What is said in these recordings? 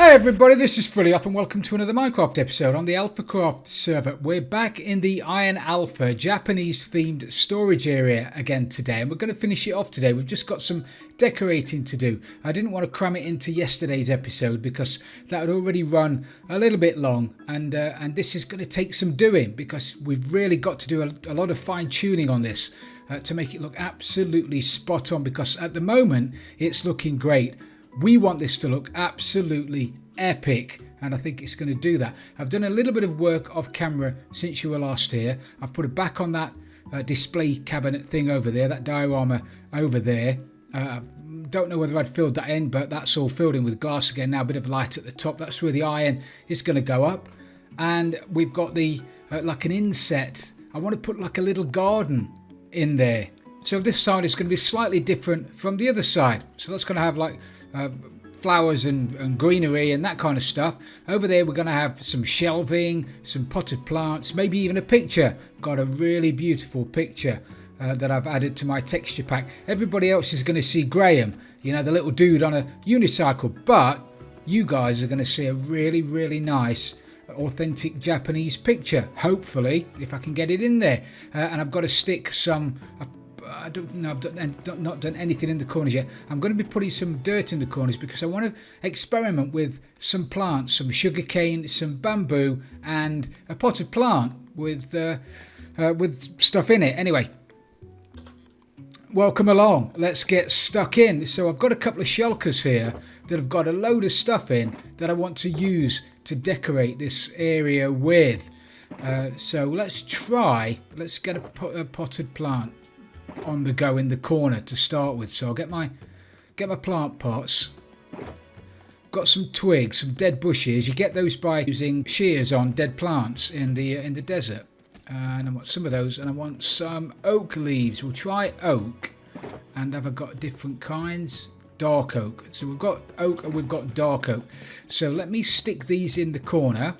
Hey everybody, this is Frilioth and welcome to another Minecraft episode on the AlphaCraft server. We're back in the Iron Alpha Japanese themed storage area again today, and we're going to finish it off today. We've just got some decorating to do. I didn't want to cram it into yesterday's episode because that had already run a little bit long, and this is going to take some doing because we've really got to do a lot of fine tuning on this to make it look absolutely spot on, because at the moment it's looking great. We want this to look absolutely epic, and I think it's going to do that. I've done a little bit of work off camera since you were last here. I've put it back on that display cabinet thing over there, that diorama over there. Don't know whether I'd filled that in, but that's all filled in with glass again now. A bit of light at the top. That's where the iron is going to go up. And we've got the like an inset. I want to put like a little garden in there. So this side is going to be slightly different from the other side. So that's going to have like flowers and greenery and that kind of stuff. Over there we're going to have some shelving, some potted plants, maybe even a picture. Got a really beautiful picture that I've added to my texture pack. Everybody else is going to see Graham, you know, the little dude on a unicycle, but you guys are going to see a really, really nice authentic Japanese picture, hopefully, if I can get it in there. And I've got to stick some... I don't know, I've not done anything in the corners yet. I'm going to be putting some dirt in the corners because I want to experiment with some plants, some sugarcane, some bamboo, and a potted plant with stuff in it. Anyway, welcome along. Let's get stuck in. So I've got a couple of shulkers here that have got a load of stuff in that I want to use to decorate this area with. So let's get a potted plant on the go in the corner to start with. So I'll get my plant pots. Got some twigs, some dead bushes. You get those by using shears on dead plants in the desert. And I want some of those, and I want some oak leaves. We'll try oak. And have I got different kinds? Dark oak. So we've got oak and we've got dark oak. So let me stick these in the corner.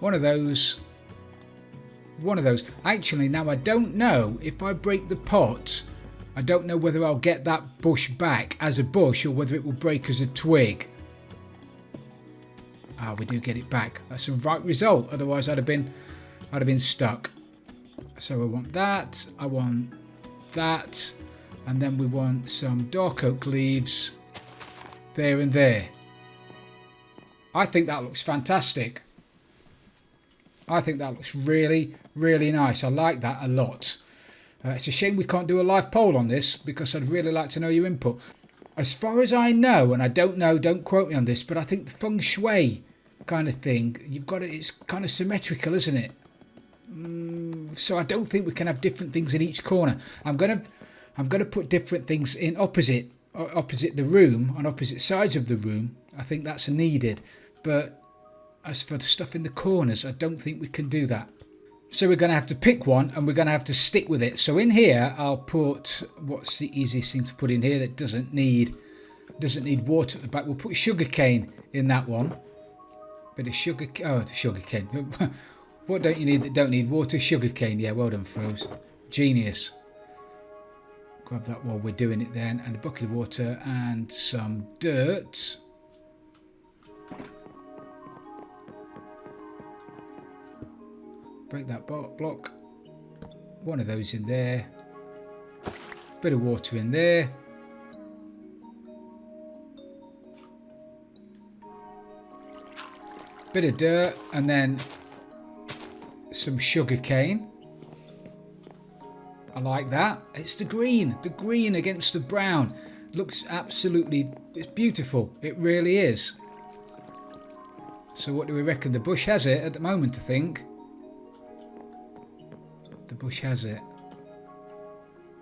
One of those. Actually, now I don't know if I break the pot. I don't know whether I'll get that bush back as a bush or whether it will break as a twig. Ah, we do get it back. That's the right result. Otherwise, I'd have been stuck. So I want that. I want that, and then we want some dark oak leaves there and there. I think that looks fantastic. I think that looks really, really nice. I like that a lot. It's a shame we can't do a live poll on this because I'd really like to know your input. As far as I know, and I don't know, don't quote me on this, but I think the feng shui kind of thing, you've got it, it's kind of symmetrical, isn't it? So I don't think we can have different things in each corner. I'm gonna put different things in opposite the room, on opposite sides of the room. I think that's needed, but as for the stuff in the corners, I don't think we can do that. So we're going to have to pick one and we're going to have to stick with it. So in here, I'll put, what's the easiest thing to put in here that doesn't need water at the back? We'll put sugarcane in that one. Bit of sugarcane. What don't you need that don't need water? Sugarcane. Yeah, well done, Froze. Genius. Grab that while we're doing it then. And a bucket of water and some dirt. Break that block. One of those in there. Bit of water in there. Bit of dirt, and then some sugar cane. I like that. It's the green against the brown. Looks absolutely, it's beautiful. It really is. So what do we reckon? The bush has it at the moment, I think. The bush has it,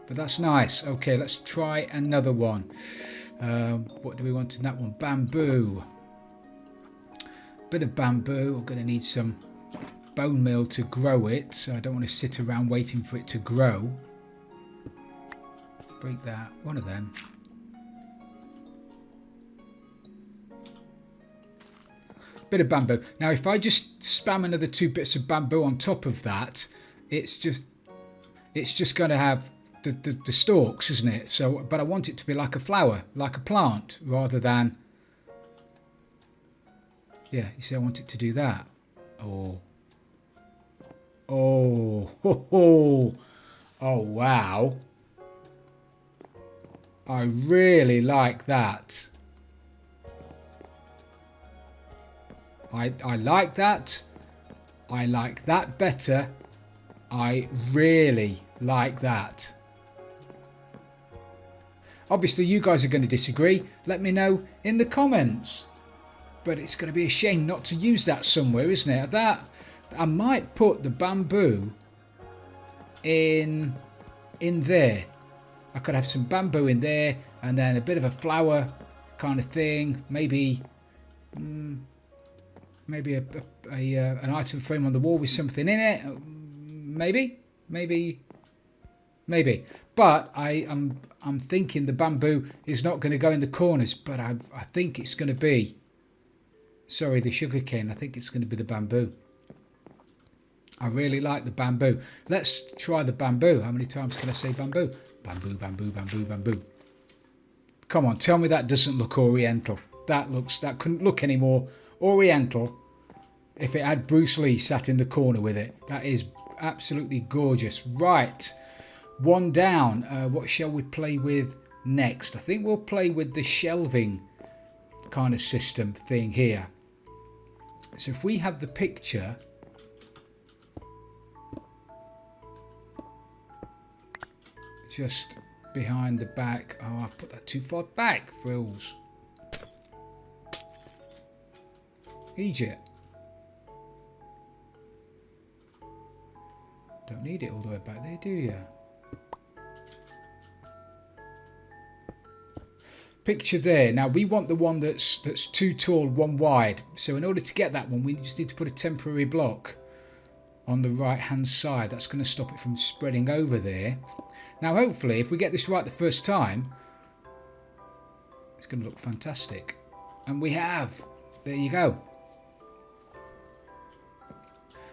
but that's nice. Okay, let's try another one. What do we want in that one? Bamboo. Bit of bamboo. I'm going to need some bone meal to grow it, so I don't want to sit around waiting for it to grow. Break that. One of them. Bit of bamboo. Now if I just spam another 2 bits of bamboo on top of that, it's just going to have the stalks, isn't it? So, but I want it to be like a flower, like a plant, rather than Yeah, you see I want it to do that. Oh. Oh. Ho, ho. Oh, wow. I really like that. I like that. I like that better. I really like that. Obviously, you guys are going to disagree. Let me know in the comments. But it's going to be a shame not to use that somewhere, isn't it? That I might put the bamboo in there. I could have some bamboo in there, and then a bit of a flower kind of thing. Maybe an item frame on the wall with something in it. Maybe. But I'm thinking the bamboo is not going to go in the corners, but I think it's going to be. Sorry, the sugarcane. I think it's going to be the bamboo. I really like the bamboo. Let's try the bamboo. How many times can I say bamboo? Bamboo, bamboo, bamboo, bamboo. Come on, tell me that doesn't look Oriental. That couldn't look any more Oriental if it had Bruce Lee sat in the corner with it. That is absolutely gorgeous. Right, one down. What shall we play with next? I think we'll play with the shelving kind of system thing here. So if we have the picture, just behind the back. Oh, I've put that too far back, frills. Egypt. Don't need it all the way back there, do you? Picture there. Now we want the one that's too tall, one wide. So in order to get that one, we just need to put a temporary block on the right hand side. That's going to stop it from spreading over there. Now hopefully if we get this right the first time, it's going to look fantastic. And we have. There you go.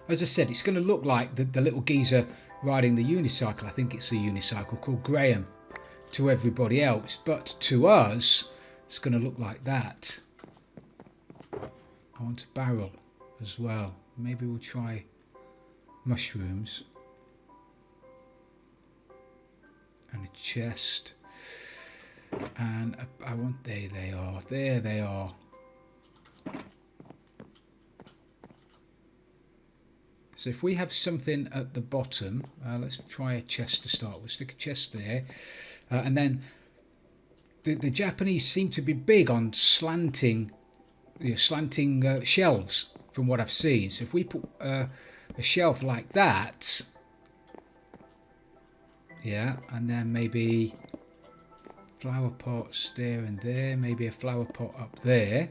As I said, it's going to look like the little geezer riding the unicycle. I think it's a unicycle called Graham to everybody else, but to us it's going to look like that. I want a barrel as well. Maybe we'll try mushrooms and a chest, and I want, there they are. So if we have something at the bottom, let's try a chest to start with. Stick a chest there, and then the Japanese seem to be big on slanting shelves from what I've seen. So if we put a shelf like that, yeah, and then maybe flower pots there and there, maybe a flower pot up there,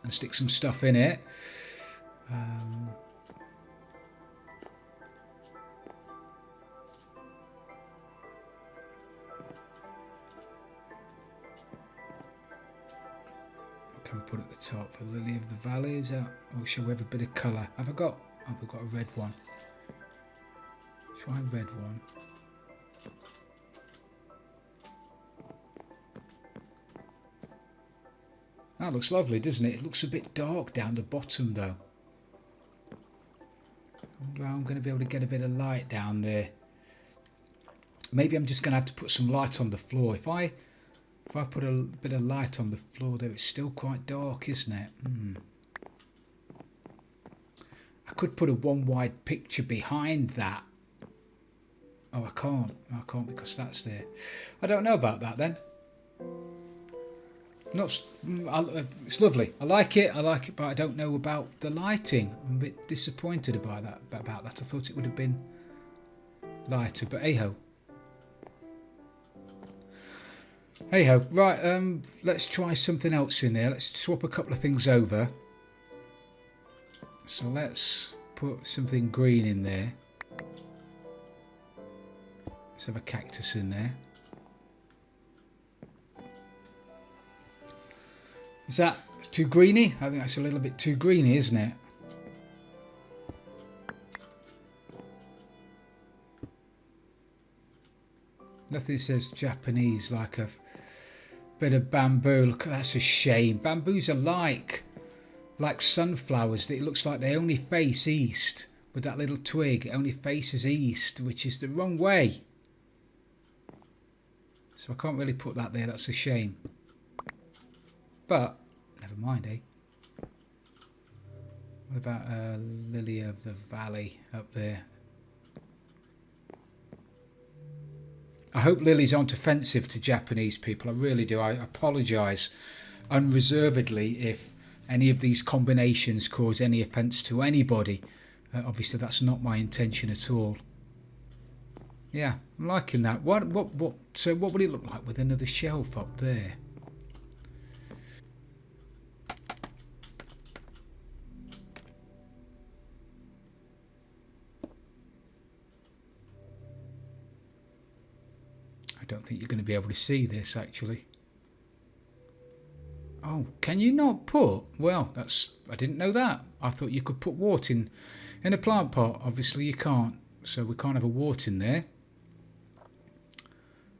and stick some stuff in it. Can we put at the top a lily of the valley? Is that, or shall we have a bit of colour? Have I got? Oh, we've got a red one. Try a red one. That looks lovely, doesn't it? It looks a bit dark down the bottom though. I wonder how I'm going to be able to get a bit of light down there. Maybe I'm just going to have to put some light on the floor. If I put a bit of light on the floor there, it's still quite dark, isn't it? I could put a one wide picture behind that. Oh, I can't because that's there. I don't know about that then. It's lovely. I like it, but I don't know about the lighting. I'm a bit disappointed about that. I thought it would have been lighter, but hey-ho. Hey-ho. Right, let's try something else in there. Let's swap a couple of things over. So let's put something green in there. Let's have a cactus in there. Is that too greeny? I think that's a little bit too greeny, isn't it? Nothing says Japanese like a bit of bamboo. Look, that's a shame. Bamboos are like like sunflowers that it looks like they only face east. With that little twig, it only faces east, which is the wrong way. So I can't really put that there, that's a shame. But, never mind, eh? What about Lily of the Valley up there? I hope Lily's aren't offensive to Japanese people, I really do. I apologise unreservedly if any of these combinations cause any offence to anybody. Obviously that's not my intention at all. Yeah, I'm liking that. So what would it look like with another shelf up there? I don't think you're going to be able to see this actually. Oh, can you not put? Well, I didn't know that. I thought you could put wart in a plant pot. Obviously you can't, so we can't have a wart in there.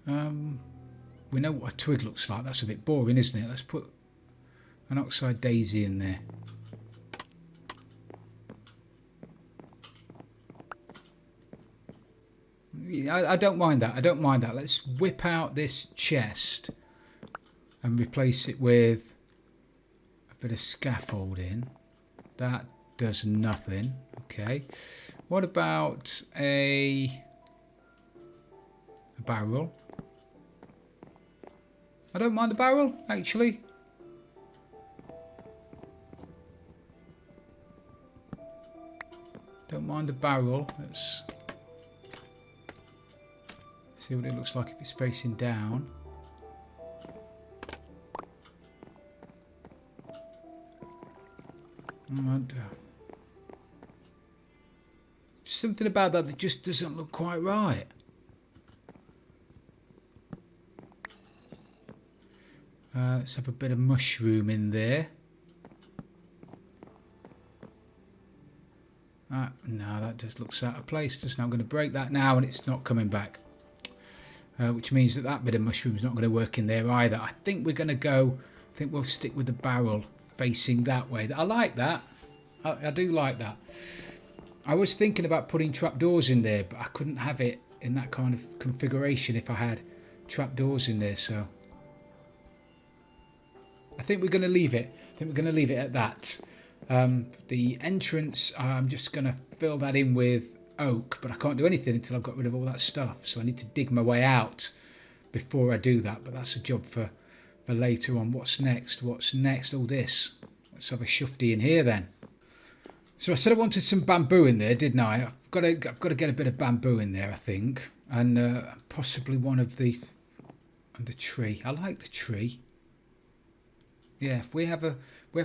We know what a twig looks like. That's a bit boring, isn't it? Let's put an oxeye daisy in there. I don't mind that. I don't mind that. Let's whip out this chest and replace it with a bit of scaffolding. That does nothing. Okay. What about a barrel? I don't mind the barrel, actually. Don't mind the barrel. Let's see what it looks like if it's facing down. Something about that just doesn't look quite right. Let's have a bit of mushroom in there. No, that just looks out of place. Just now I'm going to break that now and it's not coming back. Which means that bit of mushroom's not going to work in there either. I think we're going to go, I think we'll stick with the barrel facing that way. I like that. I do like that. I was thinking about putting trapdoors in there, but I couldn't have it in that kind of configuration if I had trapdoors in there, so I think we're going to leave it. I think we're going to leave it at that. The entrance, I'm just going to fill that in with oak, but I can't do anything until I've got rid of all that stuff, so I need to dig my way out before I do that, but that's a job for later on. What's next? What's next? All this. Let's have a shufty in here then. So I said I wanted some bamboo in there, didn't I? I've got to get a bit of bamboo in there, I think, and possibly one of the tree. I like the tree. Yeah, if we have a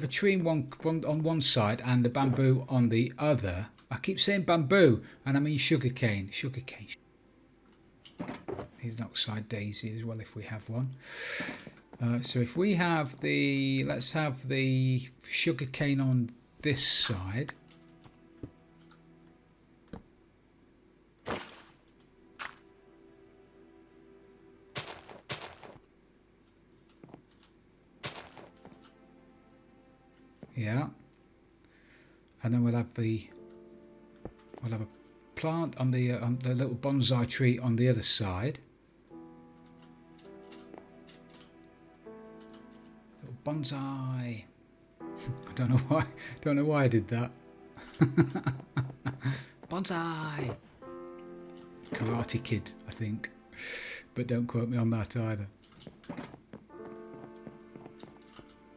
tree on one side and the bamboo on the other. I keep saying bamboo, and I mean sugarcane. Sugarcane. Need an oxeye daisy as well if we have one. So if we have let's have the sugarcane on this side. Yeah, and then we'll have a plant on the little bonsai tree on the other side. Little bonsai. I don't know why I did that. Bonsai. Karate Kid, I think, but don't quote me on that either.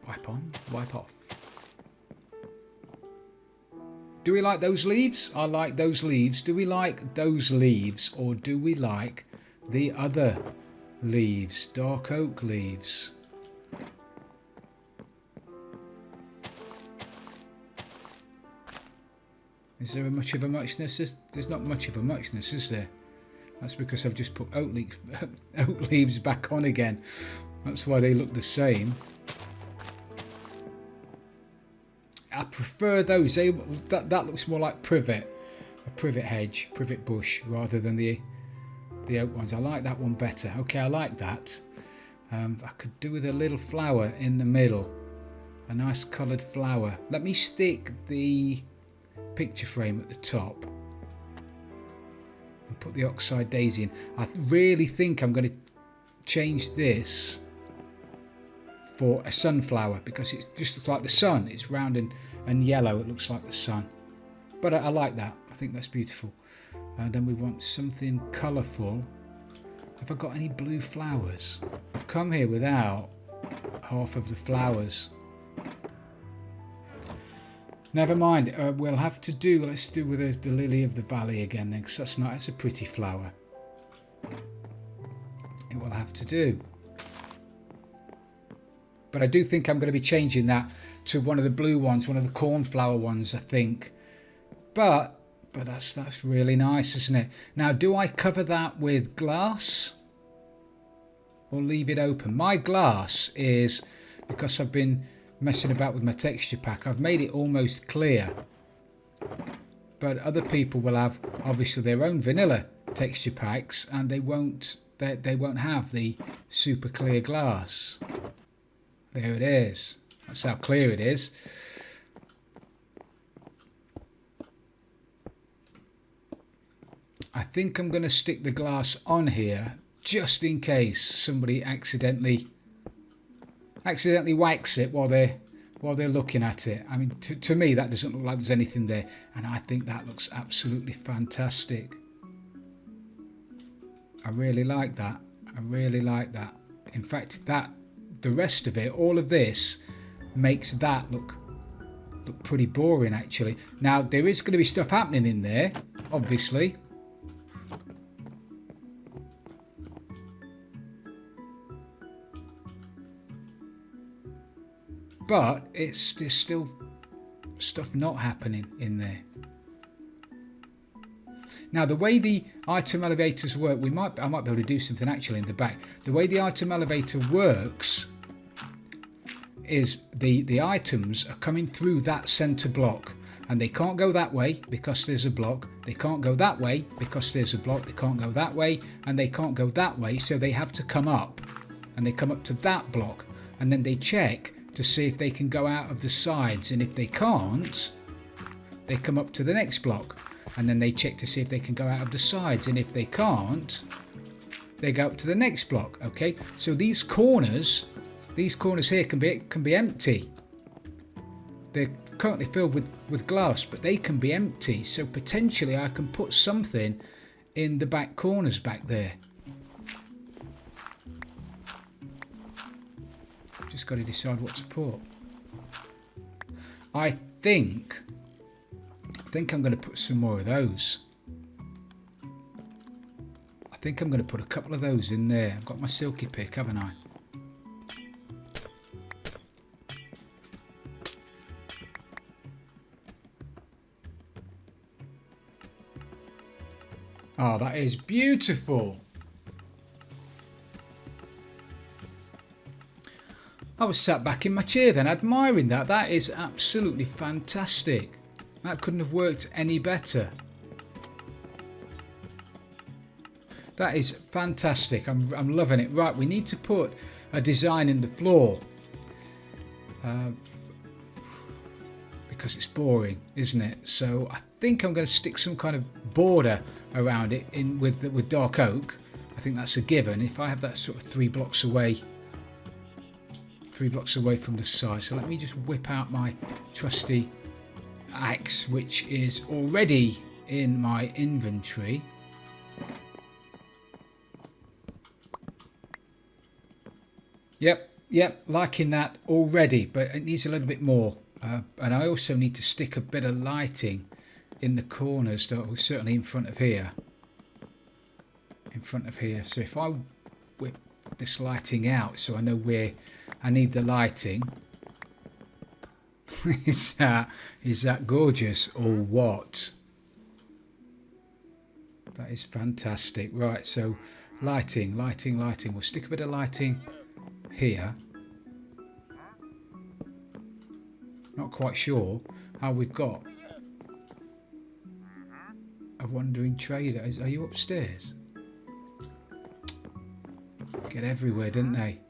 Wipe on, wipe off. Do we like those leaves? I like those leaves. Do we like those leaves, or do we like the other leaves? Dark oak leaves. Is there much of a muchness? There's not much of a muchness, is there? That's because I've just put oak leaves back on again. That's why they look the same. I prefer those. That looks more like a privet hedge, privet bush, rather than the oak ones. I like that one better. Okay, I like that. I could do with a little flower in the middle. a nice coloured flower. Let me stick the picture frame at the top and put the oxide daisy in. I really think I'm going to change this for a sunflower because it just looks like the sun. It's round and yellow. It looks like the sun. But I like that. I think that's beautiful. Then we want something colourful. Have I got any blue flowers? I've come here without half of the flowers. Never mind. We'll have to do. Let's do with the lily of the valley again, then, because that's a pretty flower. It will have to do. But I do think I'm going to be changing that to one of the blue ones, one of the cornflower ones, I think. But that's really nice, isn't it? Now, do I cover that with glass or leave it open? My glass is, because I've been messing about with my texture pack, I've made it almost clear. But other people will have obviously their own vanilla texture packs, and they won't have the super clear glass. There it is. That's how clear it is. I think I'm going to stick the glass on here just in case somebody accidentally whacks it while they're looking at it. I mean, to me that doesn't look like there's anything there, and I think that looks absolutely fantastic. I really like that. I really like that. In fact, the rest of it, all of this, makes that look pretty boring actually. Now there is going to be stuff happening in there, obviously. But there's still stuff not happening in there. Now the way the item elevators work, I might be able to do something actually in the back. The way the item elevator works is the items are coming through that centre block, and they can't go that way because there's a block. They can't go that way because there's a block. They can't go that way, and they can't go that way, so they have to come up, and they come up to that block, and then they check to see if they can go out of the sides, and if they can't, they come up to the next block, and then they check to see if they can go out of the sides, and if they can't, they go up to the next block. Okay, so these corners here can be empty. They're currently filled with glass, but they can be empty, so potentially I can put something in the back corners back there. Just got to decide what to put. I think I'm going to put some more of those. I think I'm going to put a couple of those in there. I've got my silky pick, haven't I? Oh, that is beautiful. I was sat back in my chair then admiring that. That is absolutely fantastic. That couldn't have worked any better. That is fantastic. I'm loving it. Right, we need to put a design in the floor. Because it's boring, isn't it? So I think I'm going to stick some kind of border around it with dark oak. I think that's a given. If I have that sort of 3 blocks away from the side. So let me just whip out my trusty axe, which is already in my inventory. Yep, liking that already, but it needs a little bit more. And I also need to stick a bit of lighting in the corners, certainly in front of here. So if I whip this lighting out so I know where I need the lighting. Is that gorgeous or what? That is fantastic. Right, so lighting. We'll stick a bit of lighting here. Not quite sure how we've got a wandering trader. Are you upstairs? Get everywhere, didn't they?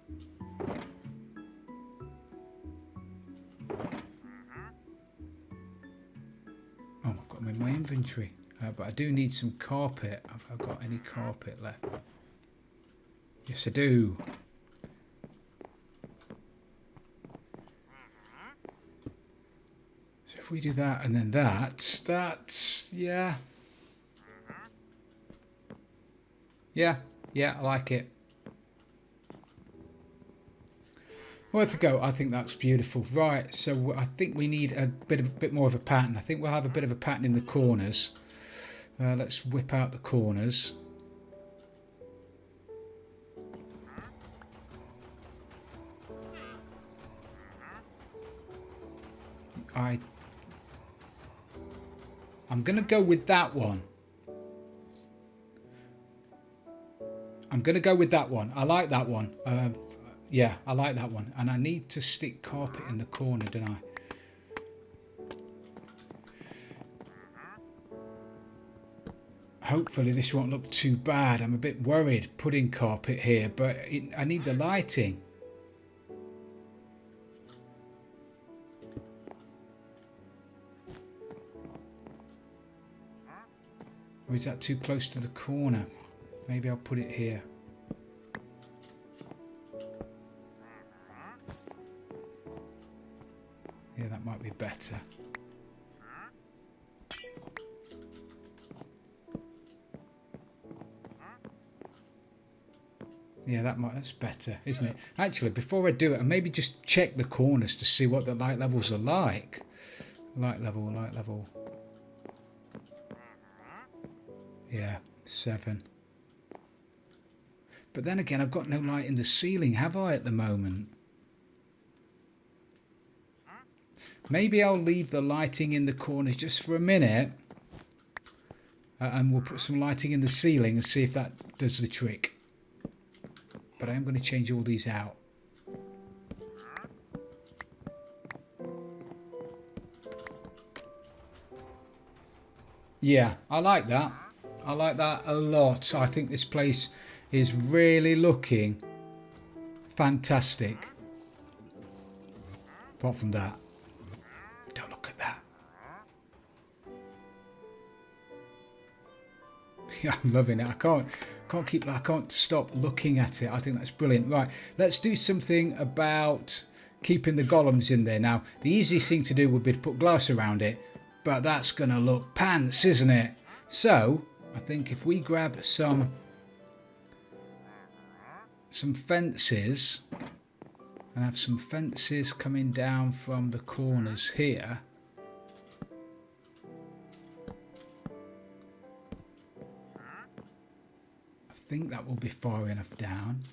inventory. But I do need some carpet. Have I got any carpet left? Yes, I do. So if we do that and then that's yeah. Yeah, I like it. Worth a go. I think that's beautiful. Right, so I think we need a bit more of a pattern. I think we'll have a bit of a pattern in the corners. Let's whip out the corners. I'm going to go with that one. I like that one. Yeah, I like that one. And I need to stick carpet in the corner, don't I? Hopefully this won't look too bad. I'm a bit worried putting carpet here, but I need the lighting. Or is that too close to the corner? Maybe I'll put it here. Yeah, that might be better. Yeah, that's better, isn't it? Actually, before I do it, I maybe just check the corners to see what the light levels are like. Light level. Yeah, 7. But then again, I've got no light in the ceiling, have I, at the moment? Maybe I'll leave the lighting in the corners just for a minute. And we'll put some lighting in the ceiling and see if that does the trick. But I am going to change all these out. Yeah, I like that. I like that a lot. I think this place is really looking fantastic. Apart from that. Don't look at that. Yeah, I'm loving it. I can't stop looking at it. I think that's brilliant. Right, let's do something about keeping the golems in there. Now, the easiest thing to do would be to put glass around it, but that's going to look pants, isn't it? So, I think if we grab some fences and have some fences coming down from the corners here. I think that will be far enough down.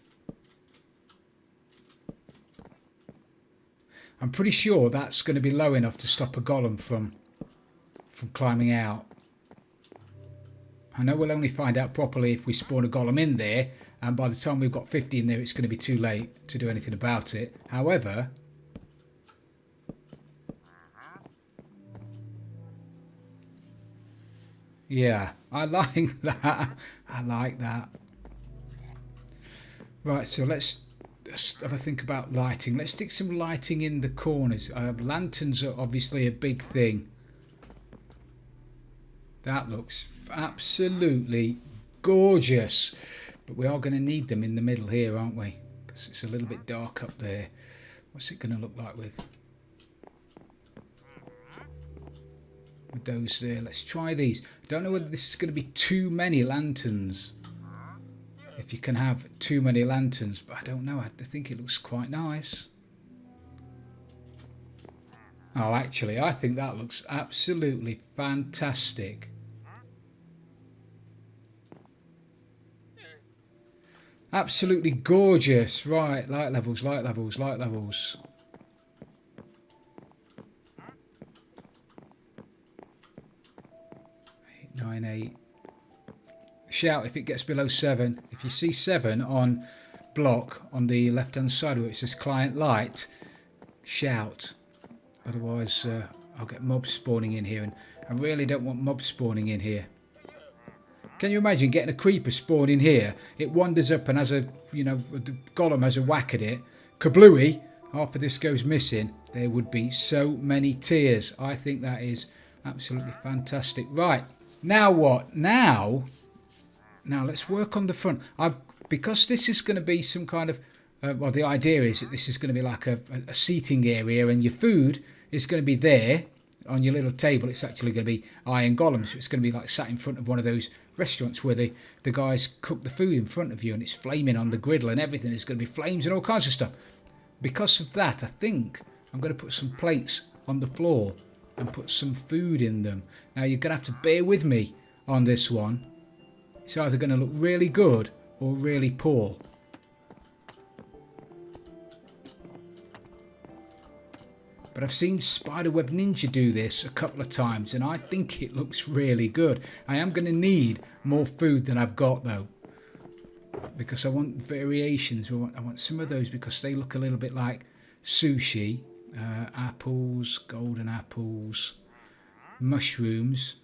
I'm pretty sure that's going to be low enough to stop a golem from climbing out. I know we'll only find out properly if we spawn a golem in there, and by the time we've got 50 in there it's going to be too late to do anything about it. However, yeah, I like that. I like that. Right, so let's have a think about lighting. Let's stick some lighting in the corners. Lanterns are obviously a big thing. That looks absolutely gorgeous. But we are going to need them in the middle here, aren't we? Because it's a little bit dark up there. What's it going to look like with those there? Let's try these. I don't know whether this is going to be too many lanterns. If you can have too many lanterns, but I don't know. I think it looks quite nice. Oh, actually, I think that looks absolutely fantastic. Absolutely gorgeous. Right, light levels, light levels, light levels. Eight, 9, 8. Shout if it gets below 7. If you see 7 on block on the left hand side where it says client light, shout. Otherwise I'll get mobs spawning in here, and I really don't want mobs spawning in here. Can you imagine getting a creeper spawn in here? It wanders up and has a, the golem has a whack at it. Kablooey, half of this goes missing. There would be so many tears. I think that is Absolutely fantastic. Right, now what? Now let's work on the front. Because this is going to be some kind of, well, the idea is that this is going to be like a seating area, and your food is going to be there on your little table. It's actually going to be iron golems, so it's going to be like sat in front of one of those restaurants where the guys cook the food in front of you, and it's flaming on the griddle and everything. There's going to be flames and all kinds of stuff. Because of that, I think I'm going to put some plates on the floor and put some food in them. Now you're going to have to bear with me on this one. It's either going to look really good or really poor. But I've seen Spiderweb Ninja do this a couple of times, and I think it looks really good. I am going to need more food than I've got though, because I want variations. I want some of those because they look a little bit like sushi. Apples, golden apples, mushrooms.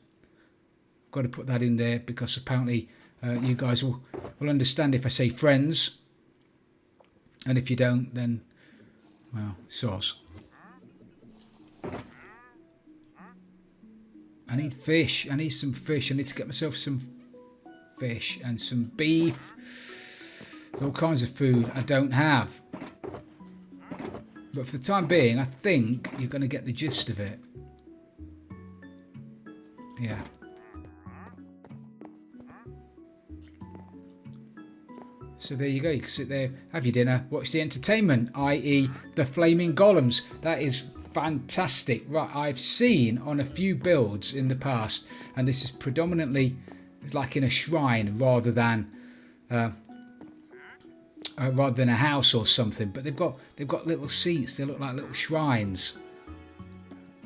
I've got to put that in there because apparently you guys will understand if I say friends, and if you don't, then, well, sauce. I need fish. I need some fish. I need to get myself some fish and some beef. All kinds of food I don't have. But for the time being, I think you're going to get the gist of it. Yeah. So there you go. You can sit there, have your dinner, watch the entertainment, i.e. the flaming golems. That is fantastic. Right, I've seen on a few builds in the past, and this is predominantly like in a shrine rather than a house or something, but they've got little seats. They look like little shrines,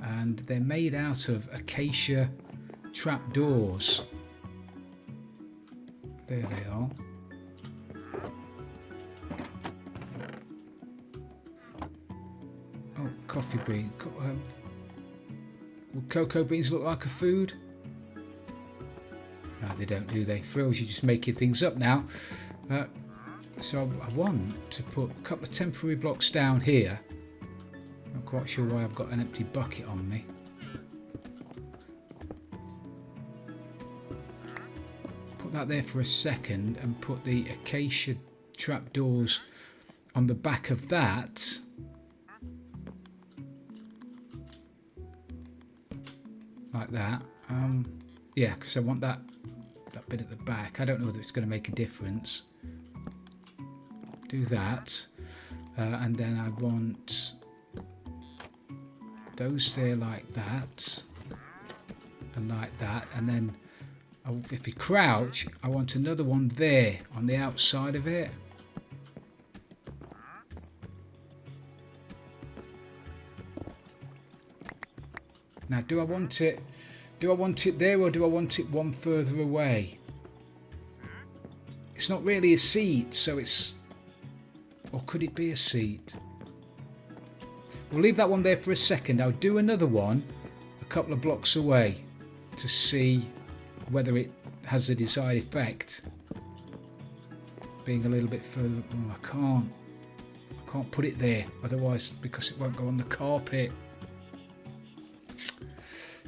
and they're made out of acacia trapdoors. There they are. Oh, coffee bean. Will cocoa beans look like a food? No, they don't, do they? Frills, you're just making things up now. So I want to put a couple of temporary blocks down here. Not quite sure why I've got an empty bucket on me. Put that there for a second and put the acacia trapdoors on the back of that. Like that. Yeah, because I want that bit at the back. I don't know whether it's going to make a difference. Do that, and then I want those there like that, and like that, and then if you crouch, I want another one there on the outside of it. Now, do I want it there, or do I want it one further away? It's not really a seat, so it's... Or could it be a seat? We'll leave that one there for a second. I'll do another one a couple of blocks away to see whether it has the desired effect. Being a little bit further... Oh, I can't put it there, otherwise, because it won't go on the carpet.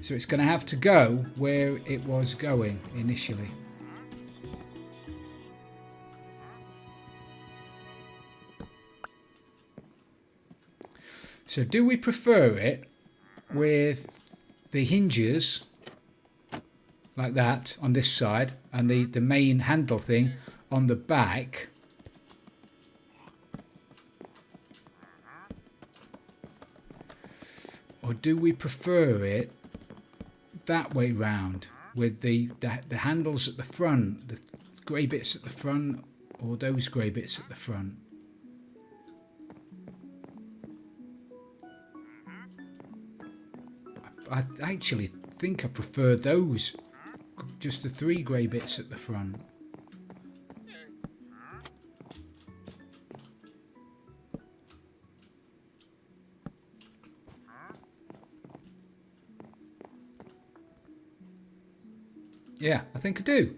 So it's going to have to go where it was going initially. So do we prefer it with the hinges like that on this side and the main handle thing on the back? Or do we prefer it that way round with the handles at the front, the grey bits at the front, or those grey bits at the front? I actually think I prefer those, just the 3 grey bits at the front. Yeah, I think I do.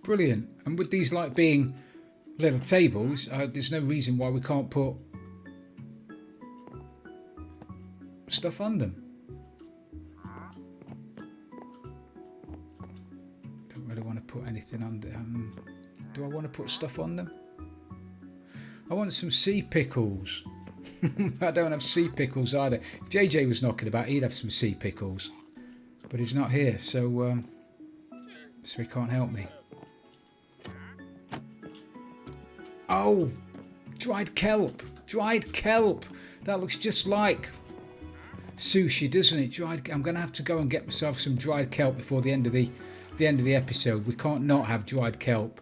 Brilliant. And with these like being little tables. There's no reason why we can't put stuff on them. Don't really want to put anything on them. Do I want to put stuff on them? I want some sea pickles. I don't have sea pickles either. If JJ was knocking about, he'd have some sea pickles. But he's not here, so he can't help me. Oh, dried kelp. Dried kelp. That looks just like sushi, doesn't it? I'm going to have to go and get myself some dried kelp before the end of the episode. We can't not have dried kelp.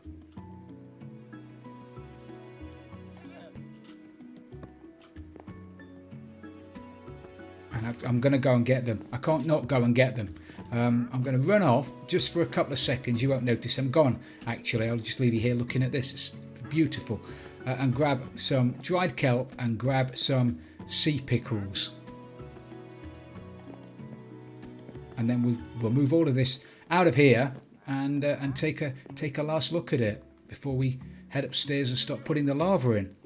And I'm going to go and get them. I can't not go and get them. I'm going to run off just for a couple of seconds. You won't notice I'm gone. Actually, I'll just leave you here looking at this. It's beautiful. And grab some dried kelp and grab some sea pickles. And then we'll move all of this out of here and take a last look at it before we head upstairs and start putting the lava in.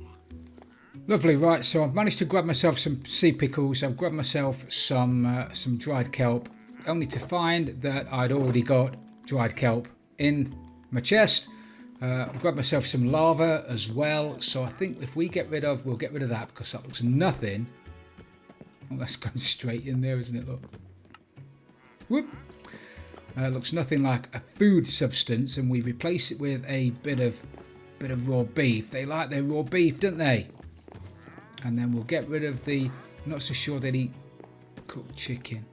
Lovely, right, so I've managed to grab myself some sea pickles, I've grabbed myself some dried kelp, only to find that I'd already got dried kelp in my chest. I've grabbed myself some lava as well, so I think if we'll get rid of that because that looks nothing. Oh, that's gone straight in there, isn't it? Look. Whoop. Looks nothing like a food substance, and we replace it with a bit of raw beef. They like their raw beef, don't they? And then we'll get rid of the. I'm not so sure they'd eat cooked chicken.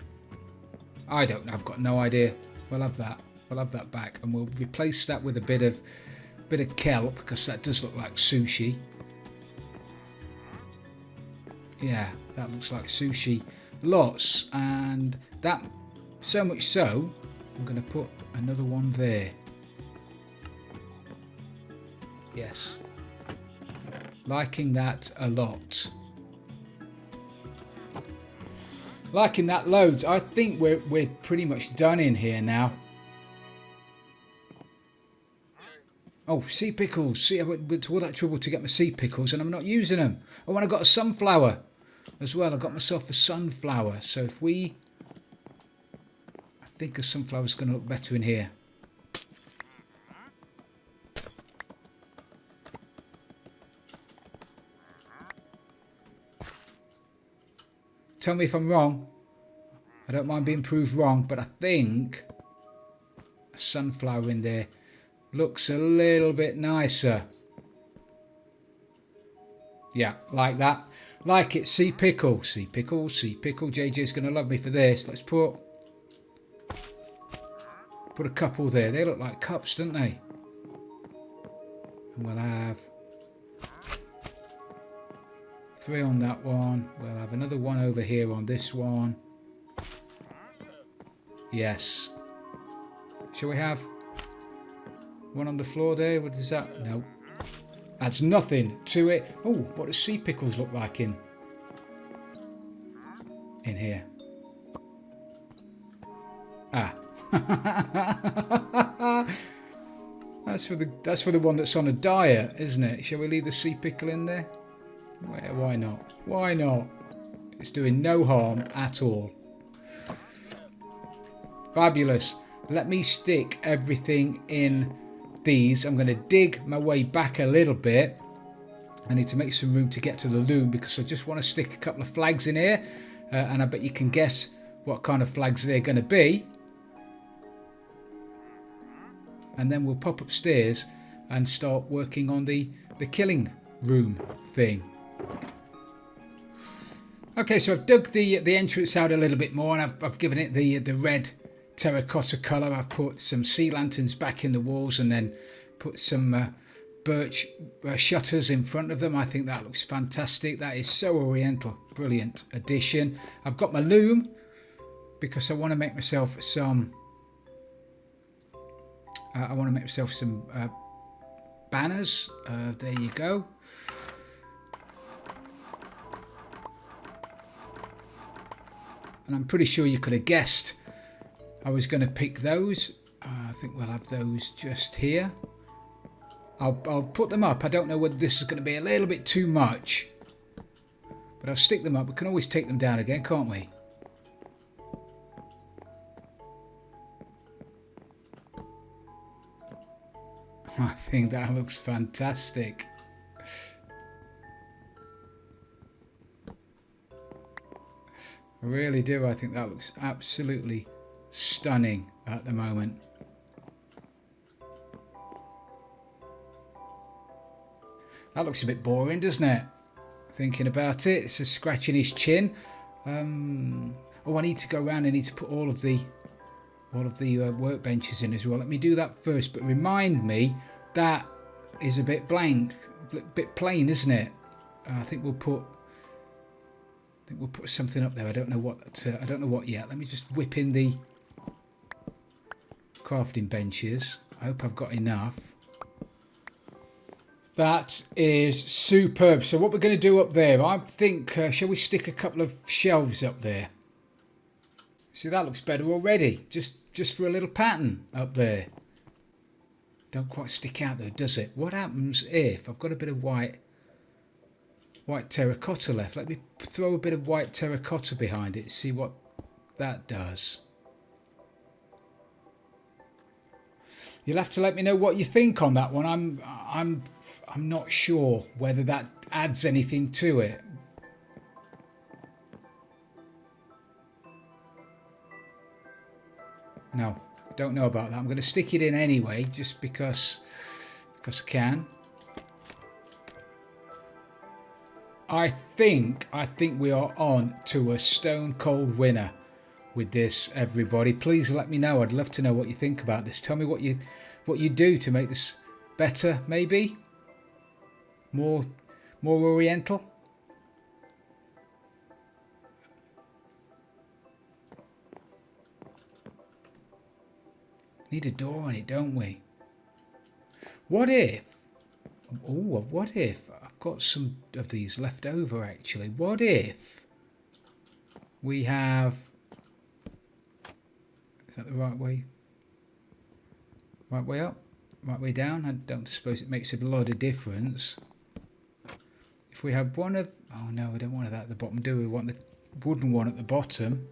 I don't know. I've got no idea. We'll have that. We'll have that back, and we'll replace that with a bit of kelp because that does look like sushi. Yeah, that looks like sushi. Lots, and that so much so. I'm going to put another one there. Yes. Liking that a lot. Liking that loads. I think we're pretty much done in here now. Oh, sea pickles. See, I went to all that trouble to get my sea pickles and I'm not using them. Oh, and I got a sunflower as well. I got myself a sunflower. So if we... I think a sunflower's going to look better in here. Tell me if I'm wrong. I don't mind being proved wrong, but I think a sunflower in there looks a little bit nicer. Yeah, like that. Like it. Sea pickle. Sea pickle. Sea pickle. JJ's going to love me for this. Let's put a couple there. They look like cups, don't they? And we'll have 3 on that one. We'll have another one over here on this one. Yes. Shall we have one on the floor there? What is that? No. Adds nothing to it. Oh, what does sea pickles look like in here? Ah. That's for the one that's on a diet, isn't it? Shall we leave the sea pickle in there? Why not? Why not? It's doing no harm at all. Fabulous. Let me stick everything in these. I'm going to dig my way back a little bit. I need to make some room to get to the loom because I just want to stick a couple of flags in here. And I bet you can guess what kind of flags they're going to be. And then we'll pop upstairs and start working on the killing room thing. Okay, so I've dug the entrance out a little bit more, and I've given it the red terracotta colour. I've put some sea lanterns back in the walls and then put some birch shutters in front of them. I think that looks fantastic. That is so Oriental. Brilliant addition. I've got my loom because I want to make myself some banners. There you go. And I'm pretty sure you could have guessed I was going to pick those. I think we'll have those just here. I'll put them up. I don't know whether this is going to be a little bit too much, but I'll stick them up. We can always take them down again, can't we? I think that looks fantastic. I really do. I think that looks absolutely stunning at the moment. That looks a bit boring, doesn't it? Thinking about it. It's just scratching his chin. Oh, I need to go around. I need to put all of the workbenches in as well. Let me do that first. But remind me, that is a bit blank, a bit plain, isn't it? I think we'll put something up there. I don't know what. I don't know what yet. Let me just whip in the crafting benches. I hope I've got enough. That is superb. So what we're going to do up there, I think, shall we stick a couple of shelves up there? See, that looks better already. Just for a little pattern up there. Don't quite stick out though, does it? What happens if I've got a bit of white terracotta left? Let me throw a bit of white terracotta behind it. See what that does. You'll have to let me know what you think on that one. I'm not sure whether that adds anything to it. No, don't know about that. I'm going to stick it in anyway, just because I can. I think we are on to a stone cold winner with this, everybody. Please let me know. I'd love to know what you think about this. Tell me what you do to make this better, maybe more Oriental. Need a door on it, don't we? What if? Oh, what if? I've got some of these left over actually. What if we have? Is that the right way? Right way up? Right way down? I don't suppose it makes a lot of difference. If we have one of... Oh no, we don't want that at the bottom, do we? We want the wooden one at the bottom.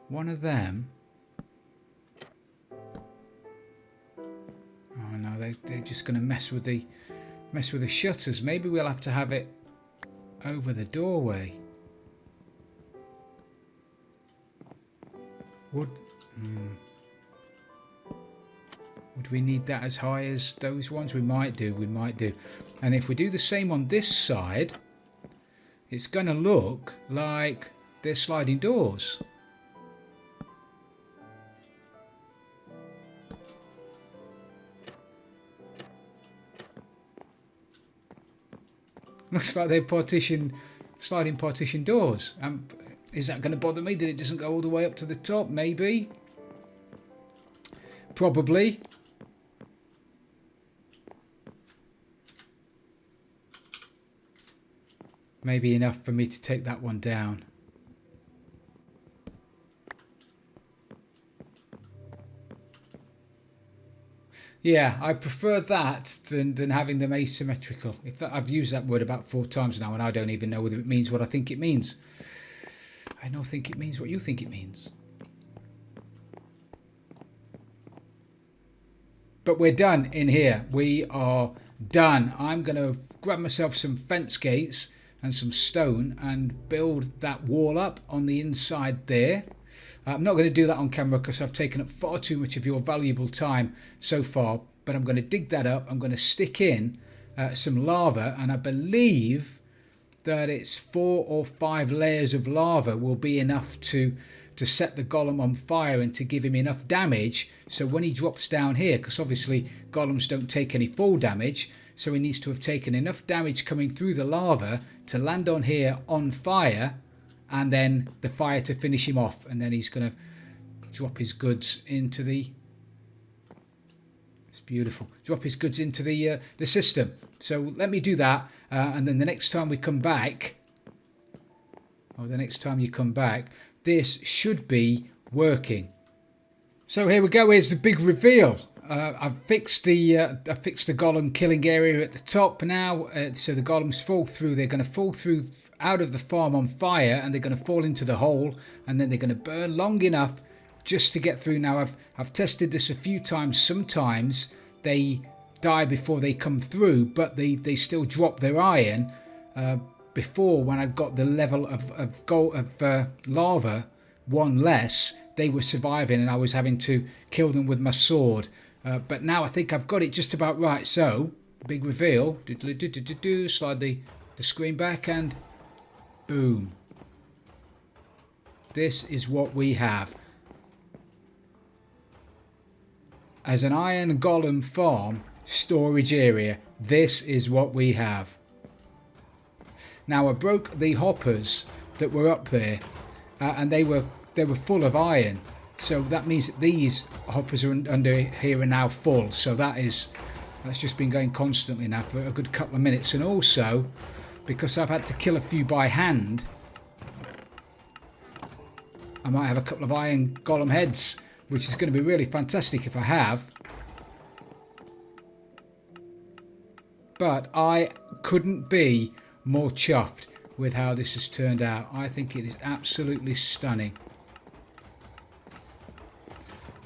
One of them. Oh no, they're just going to mess with the shutters. Maybe we'll have to have it over the doorway. Would we need that as high as those ones? We might do. And if we do the same on this side, it's going to look like they're sliding doors. Looks like they're sliding partition doors. Is that going to bother me that it doesn't go all the way up to the top? Maybe. Probably. Maybe enough for me to take that one down. Yeah, I prefer that than having them asymmetrical. I've used that word about 4 times now and I don't even know whether it means what I think it means. I don't think it means what you think it means. But we're done in here. We are done. I'm going to grab myself some fence gates and some stone and build that wall up on the inside there. I'm not going to do that on camera because I've taken up far too much of your valuable time so far, but I'm going to dig that up. I'm going to stick in some lava, and I believe that it's 4 or 5 layers of lava will be enough to set the golem on fire and to give him enough damage, so when he drops down here, because obviously golems don't take any fall damage, so he needs to have taken enough damage coming through the lava to land on here on fire, and then the fire to finish him off, and then he's going to drop his goods into the... It's beautiful. Drop his goods into the system. So let me do that, and then the next time we come back, or the next time you come back, this should be working. So here we go. Here's the big reveal. I've fixed the golem killing area at the top now, so the golems fall through. They're going to fall through out of the farm on fire, and they're going to fall into the hole, and then they're going to burn long enough just to get through. Now I've tested this a few times. Sometimes they die before they come through, but they still drop their iron. Before, when I'd got the level of lava one less, they were surviving and I was having to kill them with my sword. But now I think I've got it just about right. So, big reveal. Slide the screen back and boom. This is what we have. As an iron golem farm storage area, this is what we have. Now I broke the hoppers that were up there, and they were full of iron. So that means that these hoppers are under here are now full. So that's just been going constantly now for a good couple of minutes. And also, because I've had to kill a few by hand, I might have a couple of iron golem heads, which is going to be really fantastic if I have. But I couldn't be more chuffed with how this has turned out. I think it is absolutely stunning.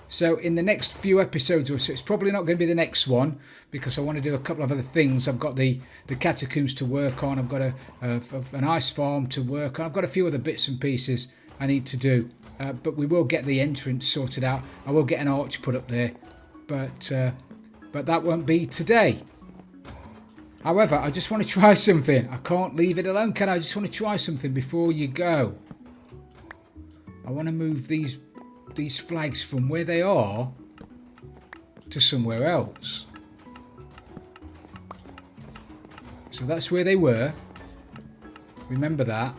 So in the next few episodes or so, it's probably not going to be the next one because I want to do a couple of other things. I've got the catacombs to work on. I've got an ice farm to work on. I've got a few other bits and pieces I need to do. But we will get the entrance sorted out. I will get an arch put up there. But that won't be today. However, I just want to try something. I can't leave it alone, can I? I just want to try something before you go. I want to move these flags from where they are to somewhere else. So that's where they were. Remember that.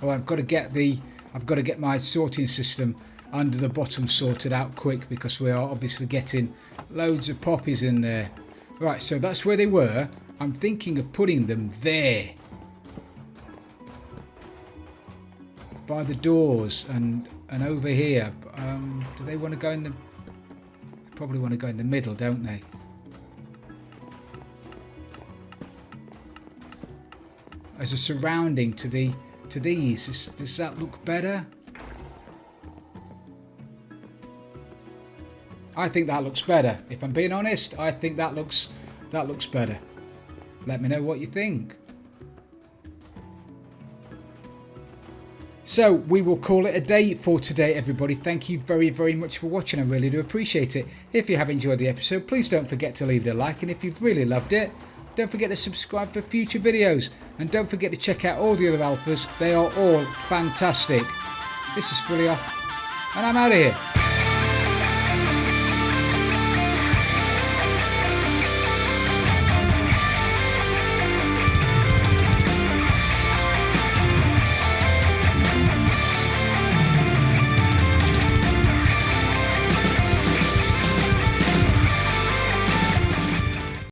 Oh, I've got to get my sorting system under the bottom sorted out quick because we are obviously getting loads of poppies in there. Right, so that's where they were. I'm thinking of putting them there. By the doors and over here. Do they want to go in the... They probably want to go in the middle, don't they? As a surrounding to these. Does that look better? I think that looks better. If I'm being honest, I think that looks better. Let me know what you think. So we will call it a day for today, everybody. Thank you very, very much for watching. I really do appreciate it. If you have enjoyed the episode, please don't forget to leave it a like. And if you've really loved it, don't forget to subscribe for future videos. And don't forget to check out all the other alphas. They are all fantastic. This is Frilioth, and I'm out of here.